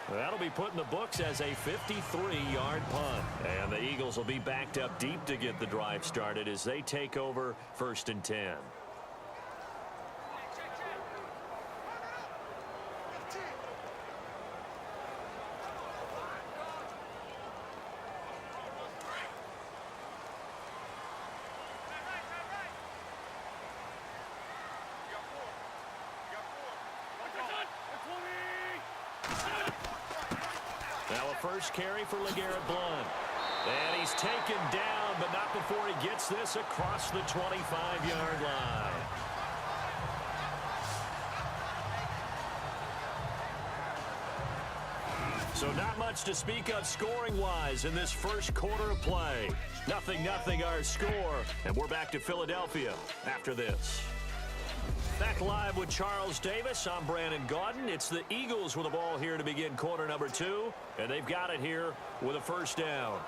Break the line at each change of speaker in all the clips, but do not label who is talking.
That'll be put in the books as a 53-yard punt. And the Eagles will be backed up deep to get the drive started as they take over 1st and 10. Now a first carry for LeGarrette Blount. And he's taken down, but not before he gets this across the 25-yard line. So not much to speak of scoring-wise in this first quarter of play. 0-0 our score, and we're back to Philadelphia after this. Back live with Charles Davis. I'm Brandon Gaudin. It's the Eagles with the ball here to begin quarter number 2, and they've got it here with a first down.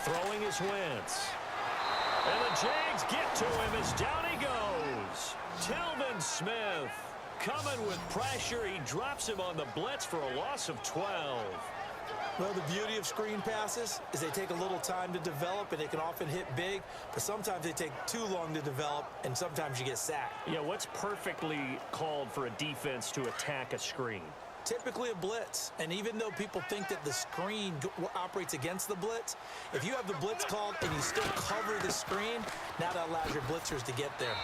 Throwing is Wentz. And the Jags get to him as down he goes. Telvin Smith coming with pressure. He drops him on the blitz for a loss of 12.
Well, the beauty of screen passes is they take a little time to develop, and they can often hit big, but sometimes they take too long to develop, and sometimes you get sacked.
Yeah, what's perfectly called for a defense to attack a screen?
Typically a blitz, and even though people think that the screen operates against the blitz, if you have the blitz called and you still cover the screen, now that allows your blitzers to get there.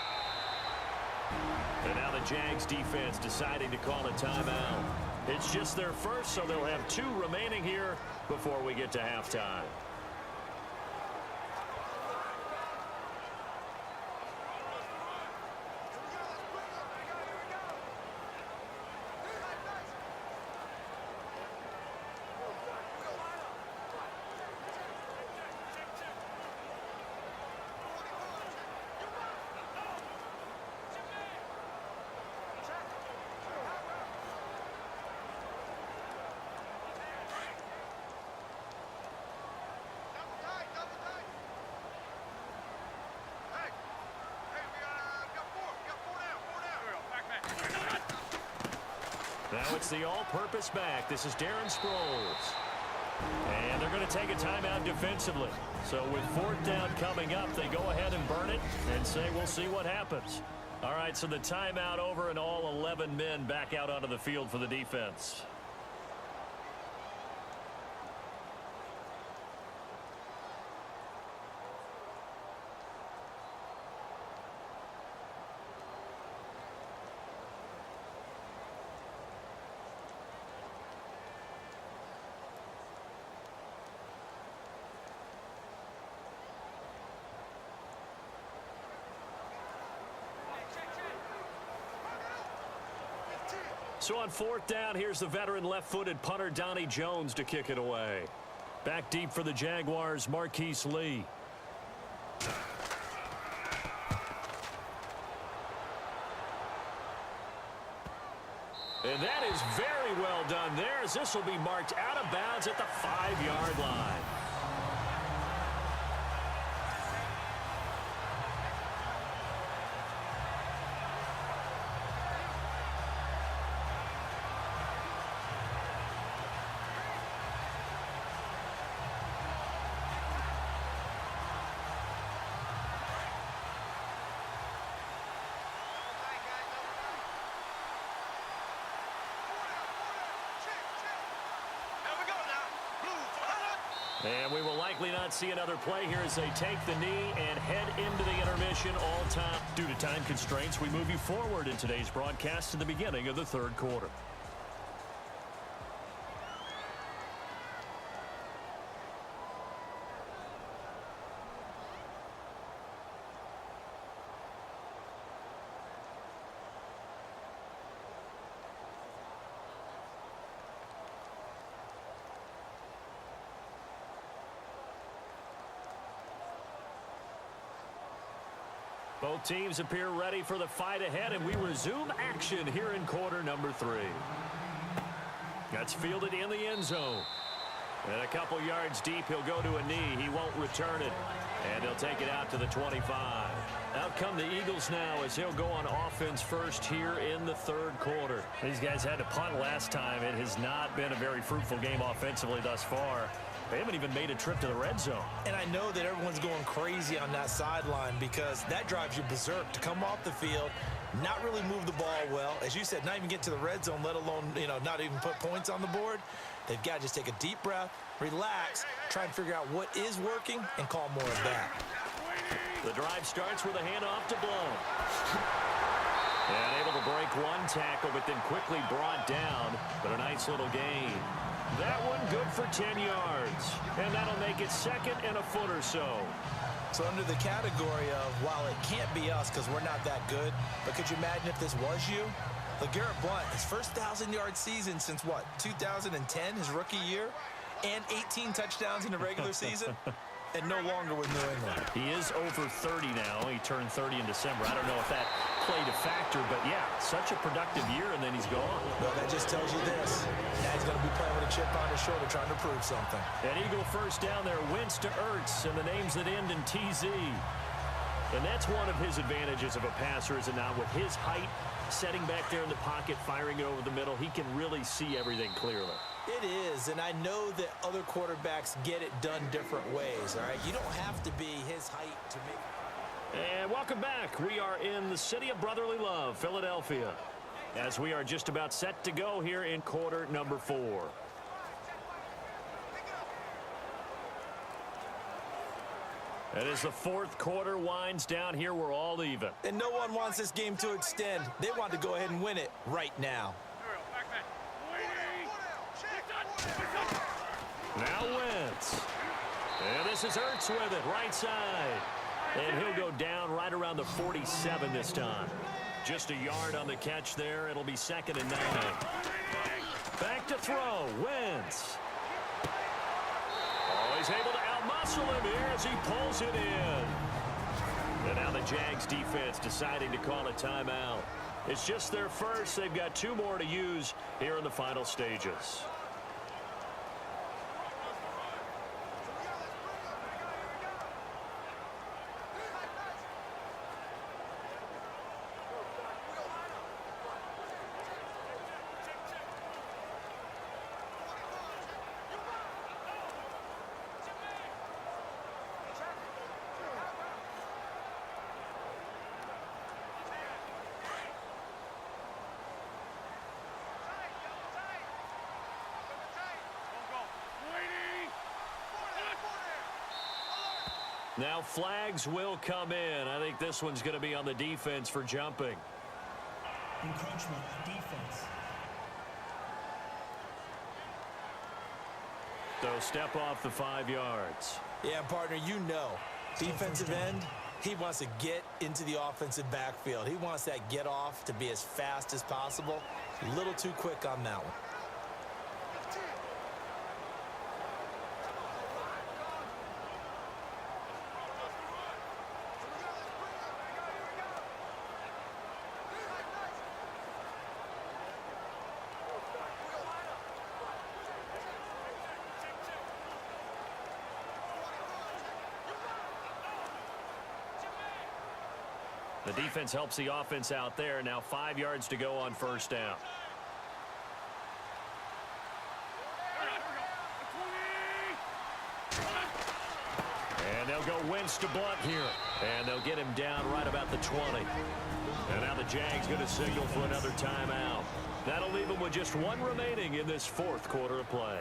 And now the Jags defense deciding to call a timeout. It's just their first, so they'll have 2 remaining here before we get to halftime. Now it's the all-purpose back. This is Darren Sproles. And they're going to take a timeout defensively. So with 4th down coming up, they go ahead and burn it and say we'll see what happens. All right, so the timeout over and all 11 men back out onto the field for the defense. So on 4th down, here's the veteran left-footed punter Donnie Jones to kick it away. Back deep for the Jaguars, Marquise Lee. And that is very well done there, as this will be marked out of bounds at the 5-yard line. And we will likely not see another play here as they take the knee and head into the intermission all time. Due to time constraints, we move you forward in today's broadcast to the beginning of the 3rd quarter. Both teams appear ready for the fight ahead, and we resume action here in quarter number 3. That's fielded in the end zone. And a couple yards deep, he'll go to a knee. He won't return it. And he'll take it out to the 25. Out come the Eagles now as he'll go on offense first here in the third quarter.
These guys had to punt last time. It has not been a very fruitful game offensively thus far. They haven't even made a trip to the red zone.
And I know that everyone's going crazy on that sideline because that drives you berserk to come off the field, not really move the ball well. As you said, not even get to the red zone, let alone, not even put points on the board. They've got to just take a deep breath, relax, try and figure out what is working, and call more of that.
The drive starts with a handoff to Blount. And able to break one tackle, but then quickly brought down. But a nice little gain. That one good for 10 yards. And that'll make it second and a foot or so.
So under the category of, while it can't be us because we're not that good, but could you imagine if this was you? LeGarrette Blount, his first 1,000-yard season since, 2010, his rookie year, and 18 touchdowns in the regular season, and no longer with New England.
He is over 30 now. He turned 30 in December. I don't know if that played a factor, but yeah, such a productive year, and then he's gone.
Well, that just tells you this. Now he's going to be playing with a chip on his shoulder trying to prove something.
An Eagle first down there, Wentz to Ertz, and the names that end in TZ. And that's one of his advantages of a passer, is it not? With his height, setting back there in the pocket, firing it over the middle, he can really see everything clearly.
It is, and I know that other quarterbacks get it done different ways, all right? You don't have to be his height to make.
And welcome back. We are in the city of brotherly love, Philadelphia, as we are just about set to go here in quarter number 4. And as the fourth quarter winds down here, we're all even.
And no one wants this game to extend. They want to go ahead and win it right now.
Now Wentz. And this is Ertz with it, right side. And he'll go down right around the 47 this time. Just a yard on the catch there. It'll be 2nd and 9. Back to throw. Wentz. Oh, he's able to outmuscle him here as he pulls it in. And now the Jags defense deciding to call a timeout. It's just their first. They've got 2 more to use here in the final stages. Now flags will come in. I think this one's going to be on the defense for jumping.
Encroachment, defense.
So step off the 5 yards.
Yeah, partner, defensive end, he wants to get into the offensive backfield. He wants that get off to be as fast as possible. A little too quick on that one.
The defense helps the offense out there. Now 5 yards to go on first down. And they'll go Wentz to Blount here. And they'll get him down right about the 20. And now the Jags going to signal for another timeout. That'll leave them with just 1 remaining in this fourth quarter of play.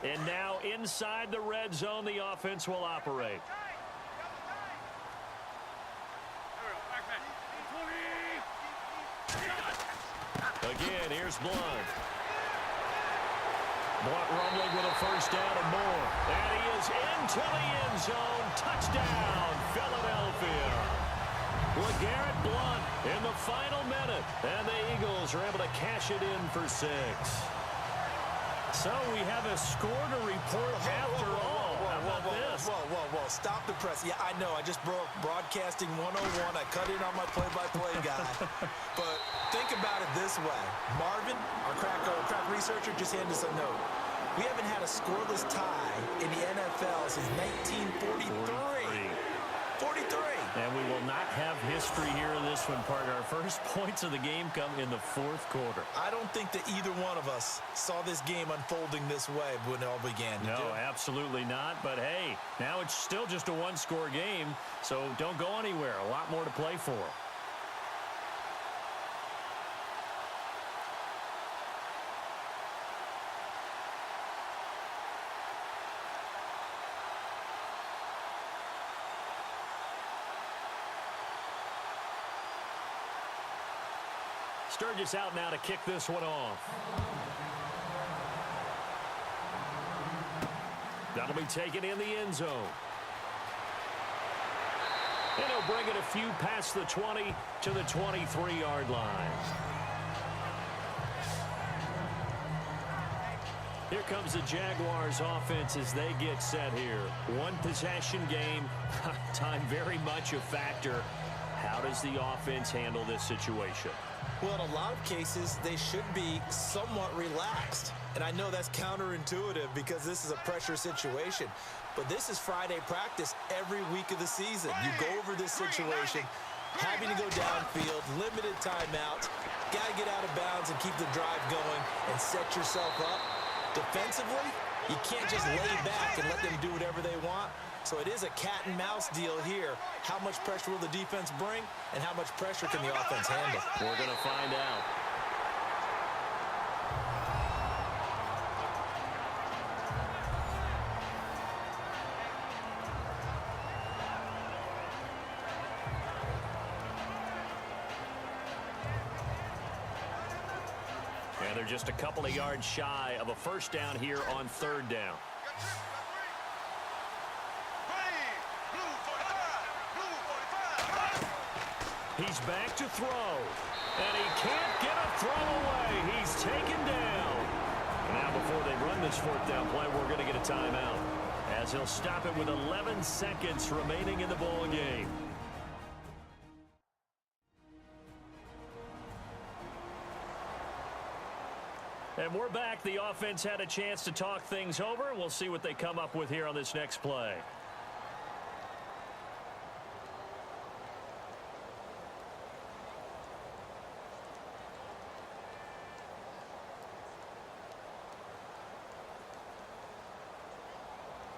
And now inside the red zone, the offense will operate. Again, here's Blunt. Blunt rumbling with a first down and more. And he is into the end zone. Touchdown, Philadelphia. LeGarrette Blunt in the final minute. And the Eagles are able to cash it in for 6.
So we have a score to report after all. How about this?
Whoa. Stop the press. Yeah, I know. I just broke broadcasting 101. I cut in on my play-by-play guy. But think about it this way. Marvin, our crack researcher, just handed us a note. We haven't had a scoreless tie in the NFL since 1943. 43.
And we will not have history here in this one, partner. Our first points of the game come in the 4th quarter.
I don't think that either one of us saw this game unfolding this way when it all began.
No, absolutely not. But, hey, now it's still just a one-score game, so don't go anywhere. A lot more to play for. Sturgis out now to kick this one off. That'll be taken in the end zone. And he'll bring it a few past the 20 to the 23-yard line. Here comes the Jaguars offense as they get set here. One possession game. Time very much a factor. How does the offense handle this situation?
Well, in a lot of cases, they should be somewhat relaxed. And I know that's counterintuitive because this is a pressure situation. But this is Friday practice every week of the season. You go over this situation, having to go downfield, limited timeouts, got to get out of bounds and keep the drive going and set yourself up. Defensively, you can't just lay back and let them do whatever they want. So it is a cat and mouse deal here. How much pressure will the defense bring, and how much pressure can the offense handle?
We're going to find out. And they're just a couple of yards shy of a first down here on 3rd down. He's back to throw, and he can't get a throw away. He's taken down. Now, before they run this 4th down play, we're going to get a timeout, as he'll stop it with 11 seconds remaining in the ball game. And we're back. The offense had a chance to talk things over. We'll see what they come up with here on this next play.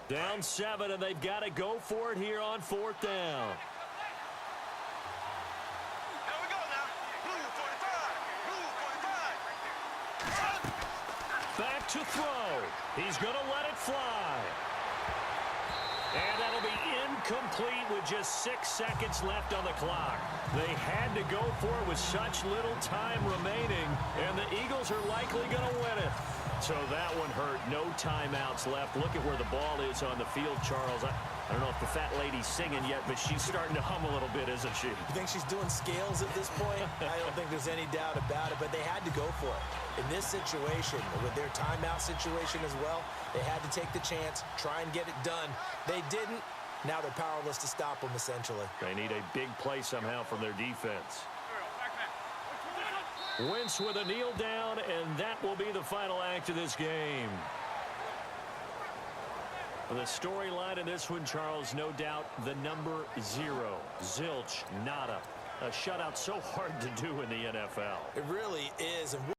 Down 7, and they've got to go for it here on 4th down.
Here we go now. Blue 45.
Back to throw. He's going to let it fly. And that'll be incomplete with just 6 seconds left on the clock. They had to go for it with such little time remaining, and the Eagles are likely going to win it. So that one hurt. No timeouts left. Look at where the ball is on the field, Charles. I don't know if the fat lady's singing yet, but she's starting to hum a little bit, isn't she?
You think she's doing scales at this point? I don't think there's any doubt about it, but they had to go for it. In this situation, with their timeout situation as well, they had to take the chance, try and get it done. They didn't. Now they're powerless to stop them, essentially.
They need a big play somehow from their defense. Wentz with a kneel down, and that will be the final act of this game. The storyline in this one, Charles, no doubt the number 0. Zilch, nada. A shutout so hard to do in the NFL.
It really is. And